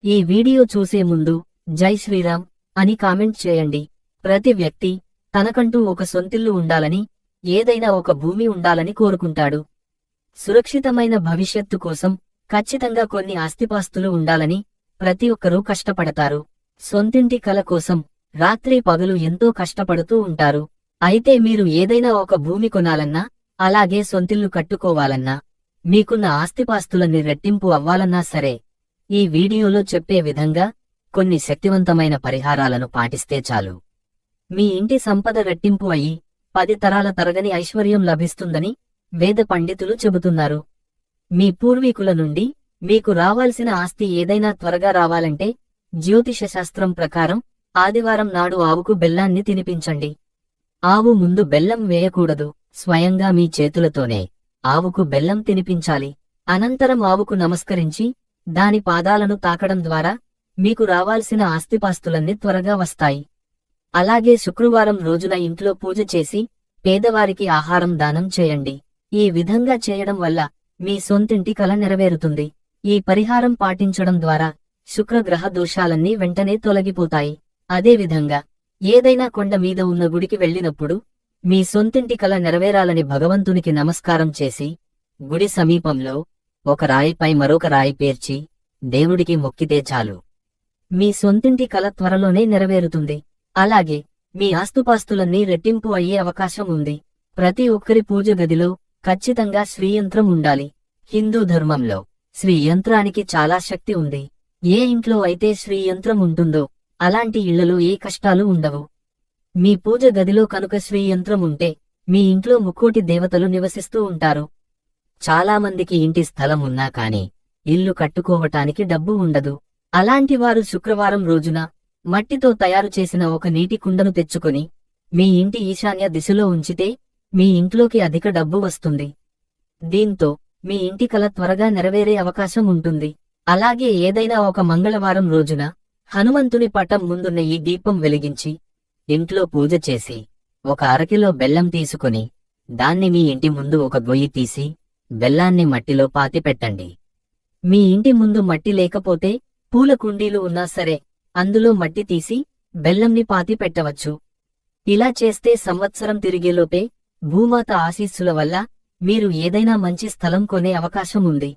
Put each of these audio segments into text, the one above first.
ఈ వీడియో చూసే ముందు జై శ్రీరామ్ అని కామెంట్ చేయండి. ప్రతి వ్యక్తి తనకంటూ ఒక సొంతిల్లు ఉండాలని, ఏదైనా ఒక భూమి ఉండాలని కోరుకుంటాడు. సురక్షితమైన భవిష్యత్తు కోసం ఖచ్చితంగా కొన్ని ఆస్తిపాస్తులు ఉండాలని ప్రతి ఒక్కరూ కష్టపడతారు. సొంతింటి కల కోసం రాత్రి పగలు ఎంతో కష్టపడుతూ ఉంటారు. అయితే మీరు ఏదైనా ఒక భూమి కొనాలన్నా, అలాగే సొంతిల్లు కట్టుకోవాలన్నా, మీకున్న ఆస్తిపాస్తులన్నీ రెట్టింపు అవ్వాలన్నా సరే, ఈ వీడియోలో చెప్పే విధంగా కొన్ని శక్తివంతమైన పరిహారాలను పాటిస్తే చాలు. మీ ఇంటి సంపద రెట్టింపు అయి 10 తరాల తరగని ఐశ్వర్యం లభిస్తుందని వేద పండితులు చెబుతున్నారు. మీ పూర్వీకుల నుండి మీకు రావాల్సిన ఆస్తి ఏదైనా త్వరగా రావాలంటే జ్యోతిష శాస్త్రం ప్రకారం ఆదివారం నాడు ఆవుకు బెల్లాన్ని తినిపించండి. ఆవు ముందు బెల్లం వేయకూడదు. స్వయంగా మీ చేతులతోనే ఆవుకు బెల్లం తినిపించాలి. అనంతరం ఆవుకు నమస్కరించి దాని పాదాలను తాకడం ద్వారా మీకు రావాల్సిన ఆస్తిపాస్తులన్నీ త్వరగా వస్తాయి. అలాగే శుక్రవారం రోజున ఇంట్లో పూజ చేసి పేదవారికి ఆహారం దానం చేయండి. ఈ విధంగా చేయడం వల్ల మీ సొంతింటి కల నెరవేరుతుంది. ఈ పరిహారం పాటించడం ద్వారా శుక్రగ్రహ దోషాలన్నీ వెంటనే తొలగిపోతాయి. అదేవిధంగా ఏదైనా కొండ మీద ఉన్న గుడికి వెళ్ళినప్పుడు మీ సొంతింటి కల నెరవేరాలని భగవంతునికి నమస్కారం చేసి, గుడి సమీపంలో ఒక రాయిపై మరొక రాయి పేర్చి దేవుడికి మొక్కితే చాలు. మీ సొంతింటి కల త్వరలోనే నెరవేరుతుంది. అలాగే మీ ఆస్తుపాస్తులన్నీ రెట్టింపు అయ్యే అవకాశం ఉంది. ప్రతి ఒక్కరి పూజ గదిలో ఖచ్చితంగా శ్రీయంత్రం ఉండాలి. హిందూ ధర్మంలో శ్రీయంత్రానికి చాలా శక్తి ఉంది. ఏ ఇంట్లో అయితే శ్రీయంత్రం ఉంటుందో అలాంటి ఇళ్లలో ఏ కష్టాలు ఉండవు. మీ పూజ గదిలో కనుక శ్రీయంత్రం ఉంటే మీ ఇంట్లో ముక్కోటి దేవతలు నివసిస్తూ ఉంటారు. చాలామందికి ఇంటి స్థలం ఉన్నా కాని ఇల్లు కట్టుకోవటానికి డబ్బు ఉండదు. అలాంటి వారు శుక్రవారం రోజున మట్టితో తయారు చేసిన ఒక నీటి కుండను తెచ్చుకొని మీ ఇంటి ఈశాన్య దిశలో ఉంచితే మీ ఇంట్లోకి అధిక డబ్బు వస్తుంది. దీంతో మీ ఇంటి కల త్వరగా నెరవేరే అవకాశం ఉంటుంది. అలాగే ఏదైనా ఒక మంగళవారం రోజున హనుమంతుని పటం ముందున్న ఈ దీపం వెలిగించి ఇంట్లో పూజ చేసి ఒక అరకిలో బెల్లం తీసుకుని దాన్ని మీ ఇంటి ముందు ఒక గొయ్యి తీసి బెల్లాన్ని మట్టిలో పాతిపెట్టండి. మీ ఇంటి ముందు మట్టి లేకపోతే పూల కుండీలు ఉన్నా సరే అందులో మట్టి తీసి బెల్లంని పాతి పెట్టవచ్చు. ఇలా చేస్తే సంవత్సరం తిరిగేలోపే భూమాత ఆశీస్సుల వల్ల మీరు ఏదైనా మంచి స్థలం కొనే అవకాశం ఉంది,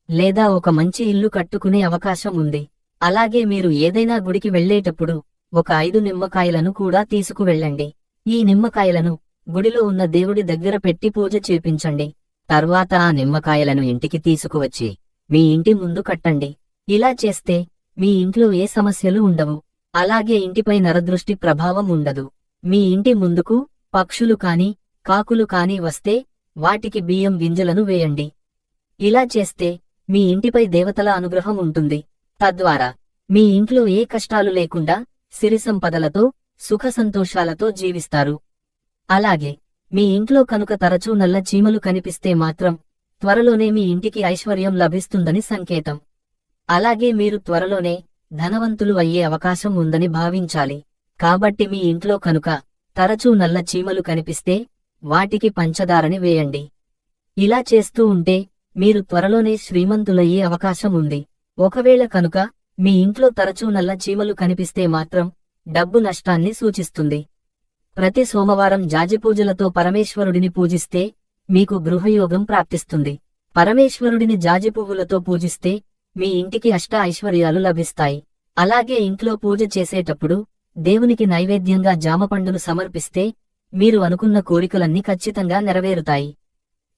లేదా ఒక మంచి ఇల్లు కట్టుకునే అవకాశం ఉంది. అలాగే మీరు ఏదైనా గుడికి వెళ్లేటప్పుడు ఒక 5 నిమ్మకాయలను కూడా తీసుకువెళ్ళండి. ఈ నిమ్మకాయలను గుడిలో ఉన్న దేవుడి దగ్గర పెట్టి పూజ చేపించండి. తర్వాత ఆ నిమ్మకాయలను ఇంటికి తీసుకువచ్చి మీ ఇంటి ముందు కట్టండి. ఇలా చేస్తే మీ ఇంట్లో ఏ సమస్యలు ఉండవు. అలాగే ఇంటిపై నరదృష్టి ప్రభావం ఉండదు. మీ ఇంటి ముందుకు పక్షులు కాని కాకులు కాని వస్తే వాటికి బియ్యం గింజలను వేయండి. ఇలా చేస్తే మీ ఇంటిపై దేవతల అనుగ్రహం ఉంటుంది. తద్వారా మీ ఇంట్లో ఏ కష్టాలు లేకుండా సిరి సంపదలతో సుఖ సంతోషాలతో జీవిస్తారు. అలాగే మీ ఇంట్లో కనుక తరచూ నల్ల చీమలు కనిపిస్తే మాత్రం త్వరలోనే మీ ఇంటికి ఐశ్వర్యం లభిస్తుందని సంకేతం. అలాగే మీరు త్వరలోనే ధనవంతులు అయ్యే అవకాశం ఉందని భావించాలి. కాబట్టి మీ ఇంట్లో కనుక తరచూ నల్ల చీమలు కనిపిస్తే వాటికి పంచదారని వేయండి. ఇలా చేస్తూ ఉంటే మీరు త్వరలోనే శ్రీమంతులయ్యే అవకాశం ఉంది. ఒకవేళ కనుక మీ ఇంట్లో తరచూ నల్ల చీమలు కనిపిస్తే మాత్రం డబ్బు నష్టాన్ని సూచిస్తుంది. ప్రతి సోమవారం జాజిపూజలతో పరమేశ్వరుడిని పూజిస్తే మీకు గృహయోగం ప్రాప్తిస్తుంది. పరమేశ్వరుడిని జాజిపువ్వులతో పూజిస్తే మీ ఇంటికి అష్ట ఐశ్వర్యాలు లభిస్తాయి. అలాగే ఇంట్లో పూజ చేసేటప్పుడు దేవునికి నైవేద్యంగా జామపండును సమర్పిస్తే మీరు అనుకున్న కోరికలన్నీ ఖచ్చితంగా నెరవేరుతాయి.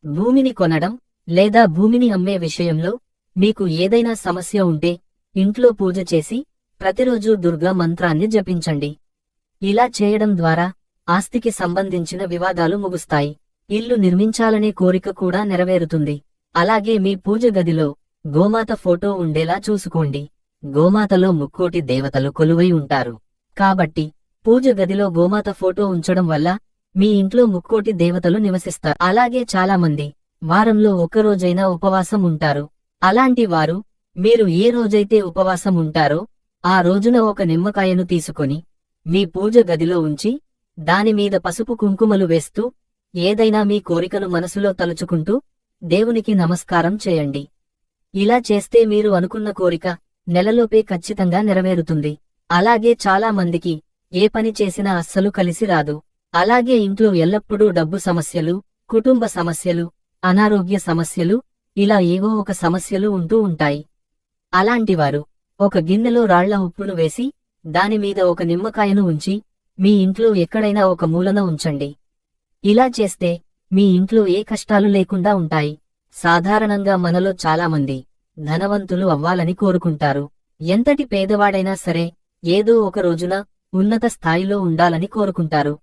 భూమిని కొనడం లేదా భూమిని అమ్మే విషయంలో మీకు ఏదైనా సమస్య ఉంటే ఇంట్లో పూజ చేసి ప్రతిరోజూ దుర్గా మంత్రాన్ని జపించండి. ఇలా చేయడం ద్వారా ఆస్తికి సంబంధించిన వివాదాలు ముగుస్తాయి. ఇల్లు నిర్మించాలనే కోరిక కూడా నెరవేరుతుంది. అలాగే మీ పూజ గదిలో గోమాత ఫోటో ఉండేలా చూసుకోండి. గోమాతలో ముక్కోటి దేవతలు కొలువై ఉంటారు. కాబట్టి పూజ గదిలో గోమాత ఫోటో ఉంచడం వల్ల మీ ఇంట్లో ముక్కోటి దేవతలు నివసిస్తారు. అలాగే చాలామంది వారంలో ఒక్కరోజైనా ఉపవాసం ఉంటారు. అలాంటి వారు మీరు ఏ రోజైతే ఉపవాసం ఉంటారో ఆ రోజున ఒక నిమ్మకాయను తీసుకొని మీ పూజ గదిలో ఉంచి దానిమీద పసుపు కుంకుమలు వేస్తూ ఏదైనా మీ కోరికను మనసులో తలుచుకుంటూ దేవునికి నమస్కారం చేయండి. ఇలా చేస్తే మీరు అనుకున్న కోరిక నెలలోపే ఖచ్చితంగా నెరవేరుతుంది. అలాగే చాలా మందికి ఏ పని చేసినా అస్సలు కలిసి రాదు. అలాగే ఇంట్లో ఎల్లప్పుడూ డబ్బు సమస్యలు, కుటుంబ సమస్యలు, అనారోగ్య సమస్యలు, ఇలా ఏవో ఒక సమస్యలు ఉంటూ ఉంటాయి. అలాంటివారు ఒక గిన్నెలో రాళ్ల ఉప్పును వేసి దానిమీద ఒక నిమ్మకాయను ఉంచి మీ ఇంట్లో ఎక్కడైనా ఒక మూలన ఉంచండి. ఇలా చేస్తే మీ ఇంట్లో ఏ కష్టాలు లేకుండా ఉంటాయి. సాధారణంగా మనలో చాలామంది ధనవంతులు అవ్వాలని కోరుకుంటారు. ఎంతటి పేదవాడైనా సరే ఏదో ఒక రోజున ఉన్నత స్థాయిలో ఉండాలని కోరుకుంటారు.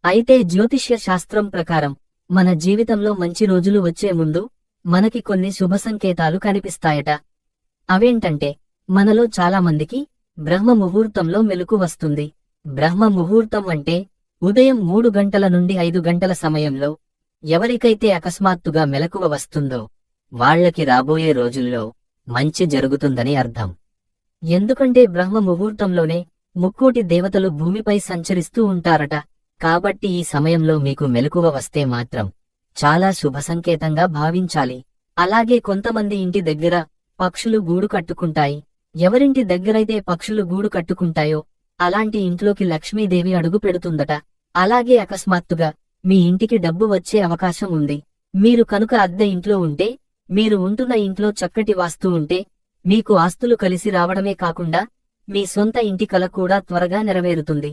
అయితే జ్యోతిష్య శాస్త్రం ప్రకారం మన జీవితంలో మంచి రోజులు వచ్చే ముందు మనకి కొన్ని శుభ సంకేతాలు కనిపిస్తాయట. అవేంటంటే, మనలో చాలామందికి బ్రహ్మ ముహూర్తంలో మెలుకు వస్తుంది. బ్రహ్మ ముహూర్తం అంటే ఉదయం 3 గంటల నుండి 5 గంటల సమయంలో ఎవరికైతే అకస్మాత్తుగా మెలకువ వస్తుందో వాళ్లకి రాబోయే రోజుల్లో మంచి జరుగుతుందని అర్థం. ఎందుకంటే బ్రహ్మ ముహూర్తంలోనే ముక్కోటి దేవతలు భూమిపై సంచరిస్తూ ఉంటారట. కాబట్టి ఈ సమయంలో మీకు మెలకువ వస్తే మాత్రం చాలా శుభ సంకేతంగా భావించాలి. అలాగే కొంతమంది ఇంటి దగ్గర పక్షులు గూడు కట్టుకుంటాయి. ఎవరింటి దగ్గరైతే పక్షులు గూడు కట్టుకుంటాయో అలాంటి ఇంట్లోకి లక్ష్మీదేవి అడుగు పెడుతుందట. అలాగే అకస్మాత్తుగా మీ ఇంటికి డబ్బు వచ్చే అవకాశం ఉంది. మీరు కనుక అద్దె ఇంట్లో ఉంటే, మీరు ఉంటున్న ఇంట్లో చక్కటి వాస్తు ఉంటే మీకు ఆస్తులు కలిసి రావడమే కాకుండా మీ సొంత ఇంటి కల కూడా త్వరగా నెరవేరుతుంది.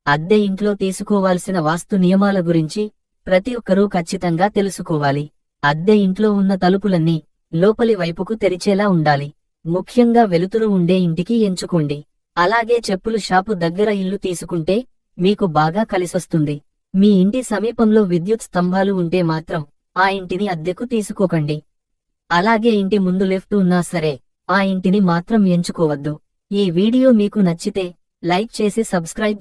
అద్దె ఇంట్లో తీసుకోవాల్సిన వాస్తు నియమాల గురించి ప్రతి ఒక్కరూ ఖచ్చితంగా తెలుసుకోవాలి. అద్దె ఇంట్లో ఉన్న తలుపులన్నీ లోపలి వైపుకు తెరిచేలా ఉండాలి. ముఖ్యంగా వెలుతురు ఉండే ఇంటికి ఎంచుకోండి. అలాగే చెప్పులు షాపు దగ్గర ఇల్లు తీసుకుంటే మీకు బాగా కలిసొస్తుంది. మీ ఇంటి సమీపంలో విద్యుత్ స్తంభాలు ఉంటే మాత్రం ఆ ఇంటిని అద్దెకు తీసుకోకండి. అలాగే ఇంటి ముందు లిఫ్ట్ ఉన్నా సరే ఆ ఇంటిని మాత్రం ఎంచుకోవద్దు. ఈ వీడియో మీకు నచ్చితే లైక్ చేసి సబ్స్క్రైబ్